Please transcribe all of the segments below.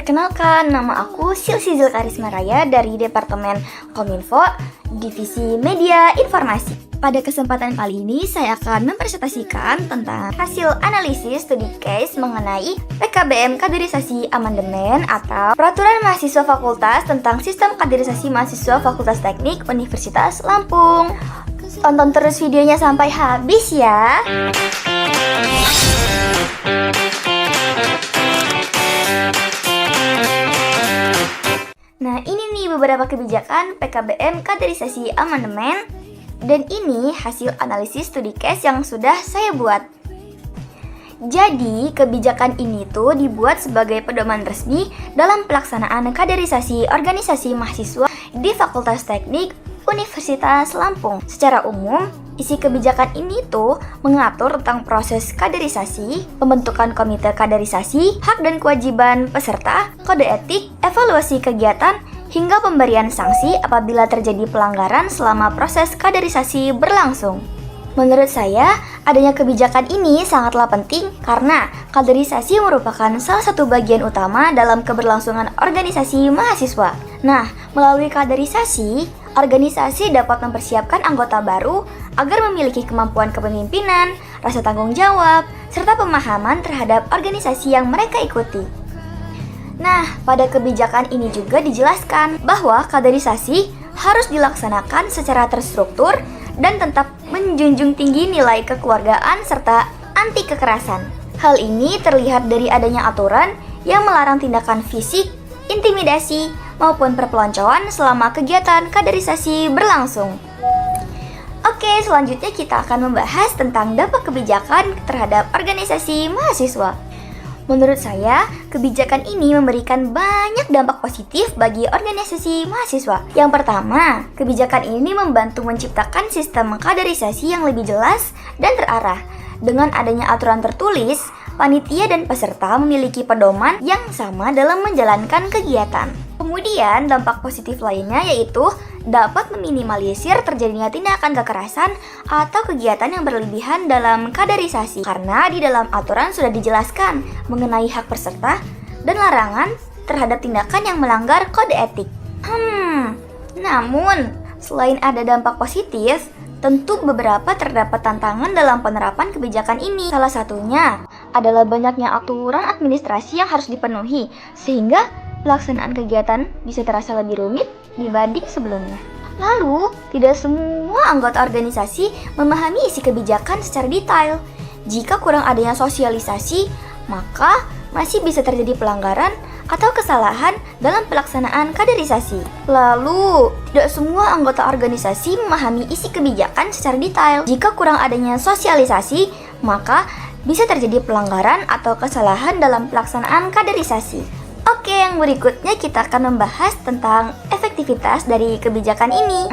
Perkenalkan, nama aku Silsi Zulkarisma Raya dari Departemen Kominfo, Divisi Media Informasi. Pada kesempatan kali ini, saya akan mempresentasikan tentang hasil analisis studi case mengenai PKBM Kaderisasi Amandemen atau Peraturan Mahasiswa Fakultas tentang Sistem Kaderisasi Mahasiswa Fakultas Teknik Universitas Lampung. Tonton terus videonya sampai habis ya. Nah, ini nih beberapa kebijakan PKBM Kaderisasi Amandemen, dan ini hasil analisis studi case yang sudah saya buat. Jadi, kebijakan ini tuh dibuat sebagai pedoman resmi dalam pelaksanaan kaderisasi organisasi mahasiswa di Fakultas Teknik Universitas Lampung. Secara umum, isi kebijakan ini tuh mengatur tentang proses kaderisasi, pembentukan komite kaderisasi, hak dan kewajiban peserta, kode etik, evaluasi kegiatan, hingga pemberian sanksi apabila terjadi pelanggaran selama proses kaderisasi berlangsung. Menurut saya, adanya kebijakan ini sangatlah penting karena kaderisasi merupakan salah satu bagian utama dalam keberlangsungan organisasi mahasiswa. Nah, melalui kaderisasi, organisasi dapat mempersiapkan anggota baru agar memiliki kemampuan kepemimpinan, rasa tanggung jawab, serta pemahaman terhadap organisasi yang mereka ikuti. Nah, pada kebijakan ini juga dijelaskan bahwa kaderisasi harus dilaksanakan secara terstruktur dan tetap menjunjung tinggi nilai kekeluargaan serta anti kekerasan. Hal ini terlihat dari adanya aturan yang melarang tindakan fisik, intimidasi, maupun perpeloncoan selama kegiatan kaderisasi berlangsung. Oke, selanjutnya kita akan membahas tentang dampak kebijakan terhadap organisasi mahasiswa. Menurut saya, kebijakan ini memberikan banyak dampak positif bagi organisasi mahasiswa. Yang pertama, kebijakan ini membantu menciptakan sistem kaderisasi yang lebih jelas dan terarah. Dengan adanya aturan tertulis, panitia dan peserta memiliki pedoman yang sama dalam menjalankan kegiatan. Kemudian, dampak positif lainnya yaitu dapat meminimalisir terjadinya tindakan kekerasan atau kegiatan yang berlebihan dalam kaderisasi. Karena di dalam aturan sudah dijelaskan mengenai hak peserta dan larangan terhadap tindakan yang melanggar kode etik. Namun, selain ada dampak positif, tentu beberapa terdapat tantangan dalam penerapan kebijakan ini. Salah satunya adalah banyaknya aturan administrasi yang harus dipenuhi, sehingga pelaksanaan kegiatan bisa terasa lebih rumit dibanding sebelumnya. Lalu, tidak semua anggota organisasi memahami isi kebijakan secara detail. Jika kurang adanya sosialisasi, maka masih bisa terjadi pelanggaran atau kesalahan dalam pelaksanaan kaderisasi. Lalu, tidak semua anggota organisasi memahami isi kebijakan secara detail. Jika kurang adanya sosialisasi, maka bisa terjadi pelanggaran atau kesalahan dalam pelaksanaan kaderisasi. Oke, yang berikutnya kita akan membahas tentang efektivitas dari kebijakan ini.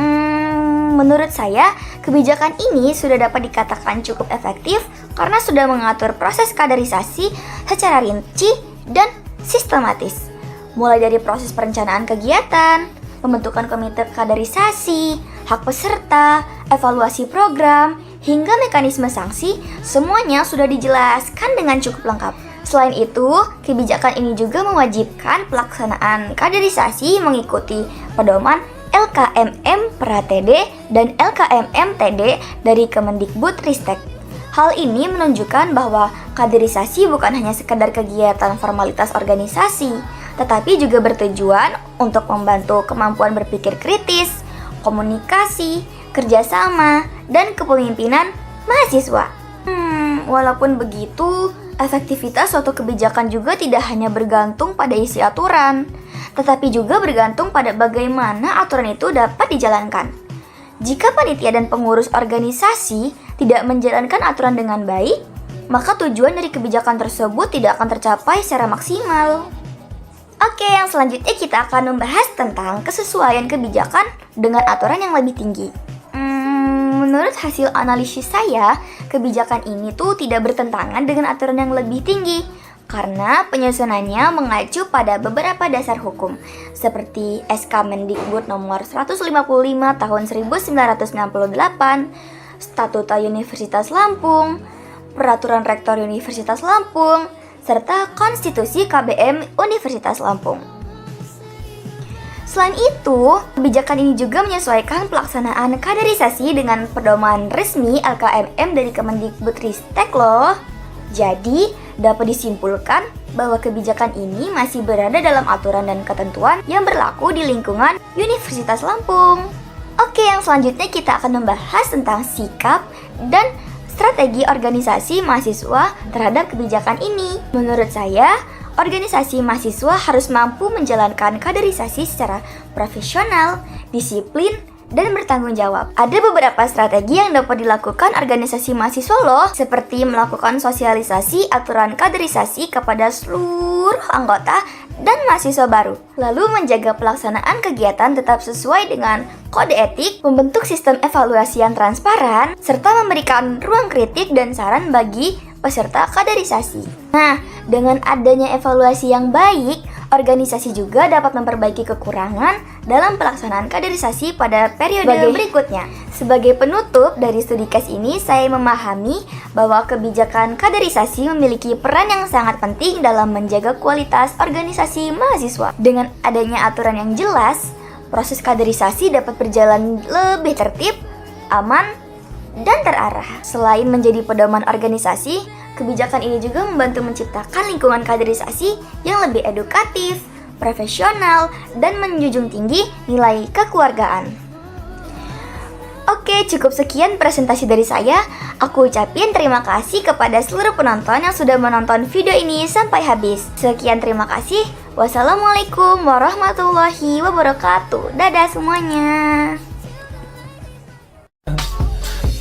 Menurut saya, kebijakan ini sudah dapat dikatakan cukup efektif karena sudah mengatur proses kaderisasi secara rinci dan sistematis. Mulai dari proses perencanaan kegiatan, pembentukan komite kaderisasi, hak peserta, evaluasi program, hingga mekanisme sanksi, semuanya sudah dijelaskan dengan cukup lengkap. Selain itu, kebijakan ini juga mewajibkan pelaksanaan kaderisasi mengikuti pedoman LKMM PRATD dan LKMM-TD dari Kemendikbudristek. Hal ini menunjukkan bahwa kaderisasi bukan hanya sekedar kegiatan formalitas organisasi, tetapi juga bertujuan untuk membantu kemampuan berpikir kritis, komunikasi, kerjasama, dan kepemimpinan mahasiswa. Walaupun begitu, efektivitas suatu kebijakan juga tidak hanya bergantung pada isi aturan, tetapi juga bergantung pada bagaimana aturan itu dapat dijalankan. Jika panitia dan pengurus organisasi tidak menjalankan aturan dengan baik, maka tujuan dari kebijakan tersebut tidak akan tercapai secara maksimal. Oke, yang selanjutnya kita akan membahas tentang kesesuaian kebijakan dengan aturan yang lebih tinggi. Menurut hasil analisis saya, kebijakan ini tuh tidak bertentangan dengan aturan yang lebih tinggi karena penyusunannya mengacu pada beberapa dasar hukum seperti SK Mendikbud nomor 155 tahun 1998, Statuta Universitas Lampung, Peraturan Rektor Universitas Lampung, serta konstitusi KBM Universitas Lampung. Selain itu, kebijakan ini juga menyesuaikan pelaksanaan kaderisasi dengan pedoman resmi LKMM dari Kemendikbudristek loh. Jadi, dapat disimpulkan bahwa kebijakan ini masih berada dalam aturan dan ketentuan yang berlaku di lingkungan Universitas Lampung. Oke, yang selanjutnya kita akan membahas tentang sikap dan strategi organisasi mahasiswa terhadap kebijakan ini. Menurut saya, organisasi mahasiswa harus mampu menjalankan kaderisasi secara profesional, disiplin, dan bertanggung jawab. Ada beberapa strategi yang dapat dilakukan organisasi mahasiswa loh, seperti melakukan sosialisasi aturan kaderisasi kepada seluruh anggota dan mahasiswa baru, lalu menjaga pelaksanaan kegiatan tetap sesuai dengan kode etik, membentuk sistem evaluasi yang transparan, serta memberikan ruang kritik dan saran bagi peserta kaderisasi. Nah, dengan adanya evaluasi yang baik, organisasi juga dapat memperbaiki kekurangan dalam pelaksanaan kaderisasi pada periode berikutnya. Sebagai penutup dari studi case ini, saya memahami bahwa kebijakan kaderisasi memiliki peran yang sangat penting dalam menjaga kualitas organisasi mahasiswa. Dengan adanya aturan yang jelas, proses kaderisasi dapat berjalan lebih tertib, aman, dan terarah. Selain menjadi pedoman organisasi, kebijakan ini juga membantu menciptakan lingkungan kaderisasi yang lebih edukatif, profesional, dan menjunjung tinggi nilai kekeluargaan. Oke, cukup sekian presentasi dari saya. Aku ucapin terima kasih kepada seluruh penonton yang sudah menonton video ini sampai habis. Sekian, terima kasih. Wassalamualaikum warahmatullahi wabarakatuh. Dadah semuanya.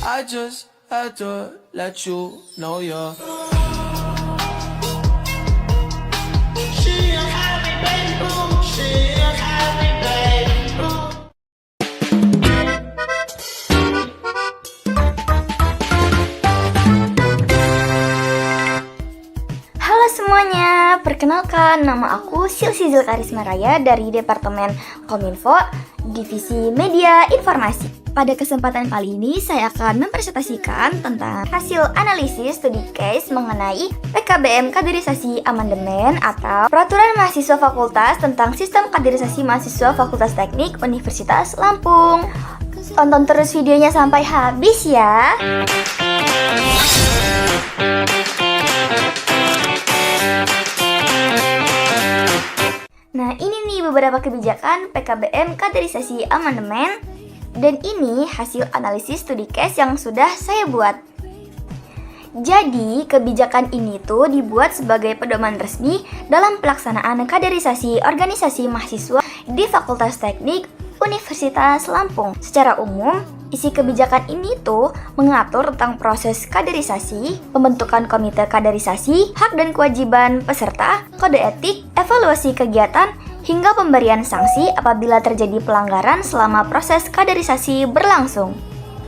I just had to let you know you're Halo semuanya, perkenalkan nama aku Silsi Zulkarisma Raya dari Departemen Kominfo, Divisi Media Informasi. Pada kesempatan kali ini saya akan mempresentasikan tentang hasil analisis studi case mengenai PKBM Kaderisasi Amandemen atau Peraturan Mahasiswa Fakultas tentang Sistem Kaderisasi Mahasiswa Fakultas Teknik Universitas Lampung. Tonton terus videonya sampai habis ya. Nah, ini nih beberapa kebijakan PKBM Kaderisasi Amandemen. Dan ini hasil analisis studi case yang sudah saya buat. Jadi, kebijakan ini tuh dibuat sebagai pedoman resmi dalam pelaksanaan kaderisasi organisasi mahasiswa di Fakultas Teknik Universitas Lampung. Secara umum, isi kebijakan ini tuh mengatur tentang proses kaderisasi, pembentukan komite kaderisasi, hak dan kewajiban peserta, kode etik, evaluasi kegiatan, hingga pemberian sanksi apabila terjadi pelanggaran selama proses kaderisasi berlangsung.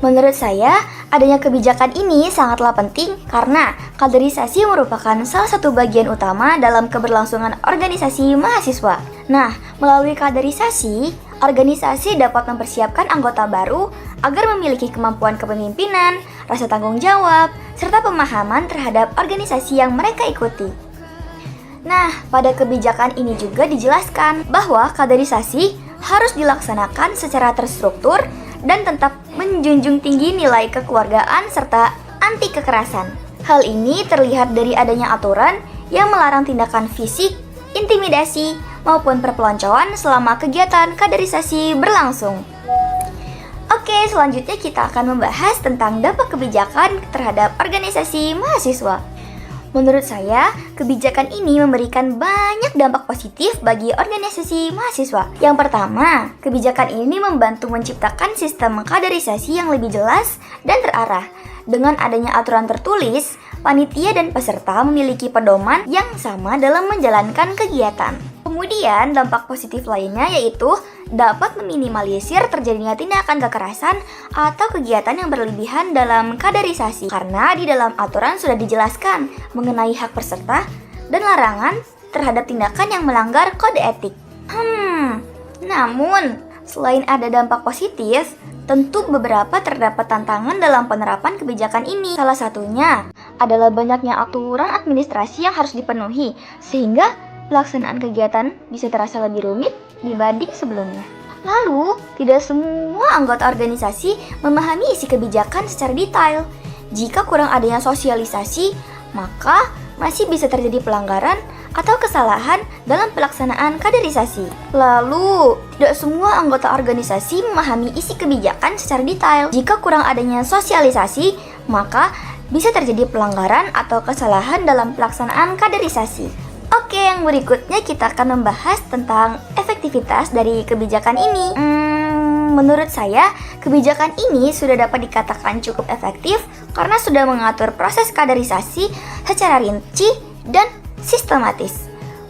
Menurut saya, adanya kebijakan ini sangatlah penting karena kaderisasi merupakan salah satu bagian utama dalam keberlangsungan organisasi mahasiswa. Nah, melalui kaderisasi, organisasi dapat mempersiapkan anggota baru agar memiliki kemampuan kepemimpinan, rasa tanggung jawab, serta pemahaman terhadap organisasi yang mereka ikuti. Nah, pada kebijakan ini juga dijelaskan bahwa kaderisasi harus dilaksanakan secara terstruktur dan tetap menjunjung tinggi nilai kekeluargaan serta anti kekerasan. Hal ini terlihat dari adanya aturan yang melarang tindakan fisik, intimidasi, maupun perpeloncoan selama kegiatan kaderisasi berlangsung. Oke, selanjutnya kita akan membahas tentang dampak kebijakan terhadap organisasi mahasiswa. Menurut saya, kebijakan ini memberikan banyak dampak positif bagi organisasi mahasiswa. Yang pertama, kebijakan ini membantu menciptakan sistem kaderisasi yang lebih jelas dan terarah. Dengan adanya aturan tertulis, panitia dan peserta memiliki pedoman yang sama dalam menjalankan kegiatan. Kemudian, dampak positif lainnya yaitu dapat meminimalisir terjadinya tindakan kekerasan atau kegiatan yang berlebihan dalam kaderisasi. Karena di dalam aturan sudah dijelaskan mengenai hak peserta dan larangan terhadap tindakan yang melanggar kode etik. Namun, selain ada dampak positif, tentu beberapa terdapat tantangan dalam penerapan kebijakan ini. Salah satunya adalah banyaknya aturan administrasi yang harus dipenuhi, sehingga pelaksanaan kegiatan bisa terasa lebih rumit dibanding sebelumnya. Lalu, tidak semua anggota organisasi memahami isi kebijakan secara detail. Jika kurang adanya sosialisasi, maka masih bisa terjadi pelanggaran atau kesalahan dalam pelaksanaan kaderisasi. Lalu, tidak semua anggota organisasi memahami isi kebijakan secara detail. Jika kurang adanya sosialisasi, maka bisa terjadi pelanggaran atau kesalahan dalam pelaksanaan kaderisasi. Oke, yang berikutnya kita akan membahas tentang efektivitas dari kebijakan ini. Menurut saya, kebijakan ini sudah dapat dikatakan cukup efektif karena sudah mengatur proses kaderisasi secara rinci dan sistematis.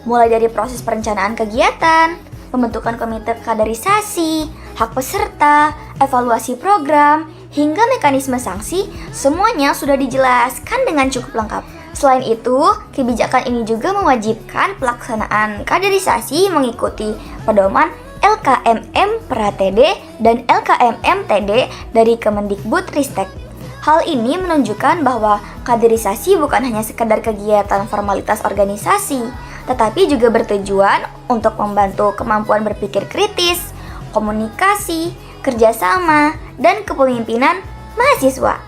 Mulai dari proses perencanaan kegiatan, pembentukan komite kaderisasi, hak peserta, evaluasi program, hingga mekanisme sanksi, semuanya sudah dijelaskan dengan cukup lengkap. Selain itu, kebijakan ini juga mewajibkan pelaksanaan kaderisasi mengikuti pedoman LKMM PRATD dan LKMM TD dari Kemendikbudristek. Hal ini menunjukkan bahwa kaderisasi bukan hanya sekedar kegiatan formalitas organisasi, tetapi juga bertujuan untuk membantu kemampuan berpikir kritis, komunikasi, kerjasama, dan kepemimpinan mahasiswa.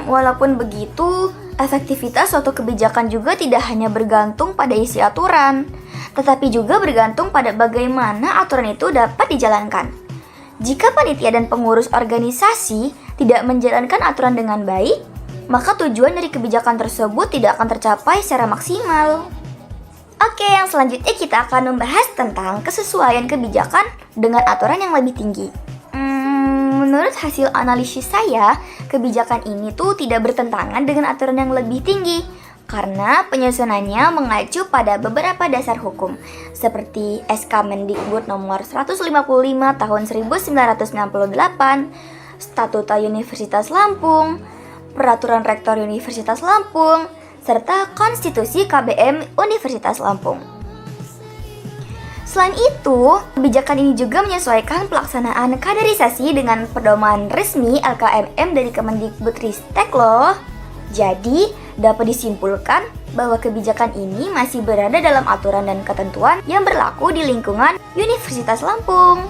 Walaupun begitu, efektivitas suatu kebijakan juga tidak hanya bergantung pada isi aturan, tetapi juga bergantung pada bagaimana aturan itu dapat dijalankan. Jika panitia dan pengurus organisasi tidak menjalankan aturan dengan baik, maka tujuan dari kebijakan tersebut tidak akan tercapai secara maksimal. Oke, yang selanjutnya kita akan membahas tentang kesesuaian kebijakan dengan aturan yang lebih tinggi. Menurut hasil analisis saya, kebijakan ini tuh tidak bertentangan dengan aturan yang lebih tinggi karena penyusunannya mengacu pada beberapa dasar hukum seperti SK Mendikbud nomor 155 tahun 1998, Statuta Universitas Lampung, Peraturan Rektor Universitas Lampung, serta Konstitusi KBM Universitas Lampung. Selain itu, kebijakan ini juga menyesuaikan pelaksanaan kaderisasi dengan pedoman resmi LKMM dari Kemendikbudristek loh. Jadi, dapat disimpulkan bahwa kebijakan ini masih berada dalam aturan dan ketentuan yang berlaku di lingkungan Universitas Lampung.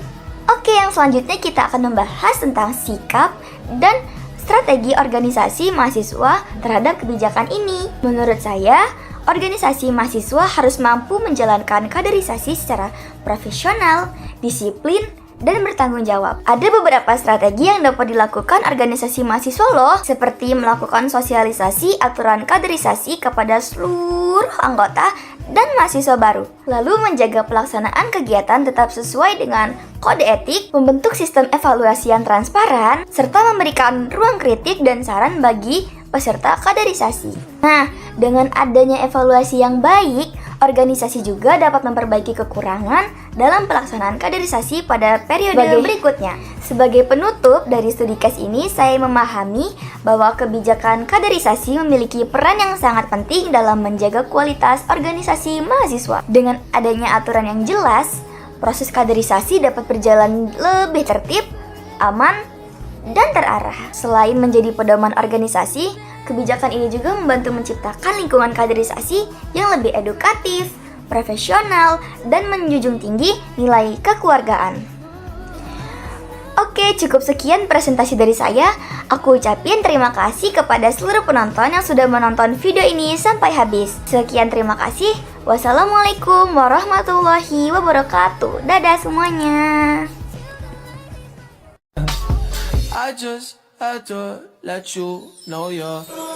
Oke, yang selanjutnya kita akan membahas tentang sikap dan strategi organisasi mahasiswa terhadap kebijakan ini. Menurut saya, organisasi mahasiswa harus mampu menjalankan kaderisasi secara profesional, disiplin, dan bertanggung jawab. Ada beberapa strategi yang dapat dilakukan organisasi mahasiswa loh, seperti melakukan sosialisasi aturan kaderisasi kepada seluruh anggota dan mahasiswa baru. Lalu menjaga pelaksanaan kegiatan tetap sesuai dengan kode etik, membentuk sistem evaluasi yang transparan, serta memberikan ruang kritik dan saran bagi peserta kaderisasi. Nah, dengan adanya evaluasi yang baik, organisasi juga dapat memperbaiki kekurangan dalam pelaksanaan kaderisasi pada periode berikutnya. Sebagai penutup dari studi case ini, saya memahami bahwa kebijakan kaderisasi memiliki peran yang sangat penting dalam menjaga kualitas organisasi mahasiswa. Dengan adanya aturan yang jelas, proses kaderisasi dapat berjalan lebih tertib, aman, dan terarah. Selain menjadi pedoman organisasi, kebijakan ini juga membantu menciptakan lingkungan kaderisasi yang lebih edukatif, profesional, dan menjunjung tinggi nilai kekeluargaan. Oke, cukup sekian presentasi dari saya. Aku ucapin terima kasih kepada seluruh penonton yang sudah menonton video ini sampai habis. Sekian, terima kasih. Wassalamualaikum warahmatullahi wabarakatuh. Dadah semuanya. I just had to let you know you're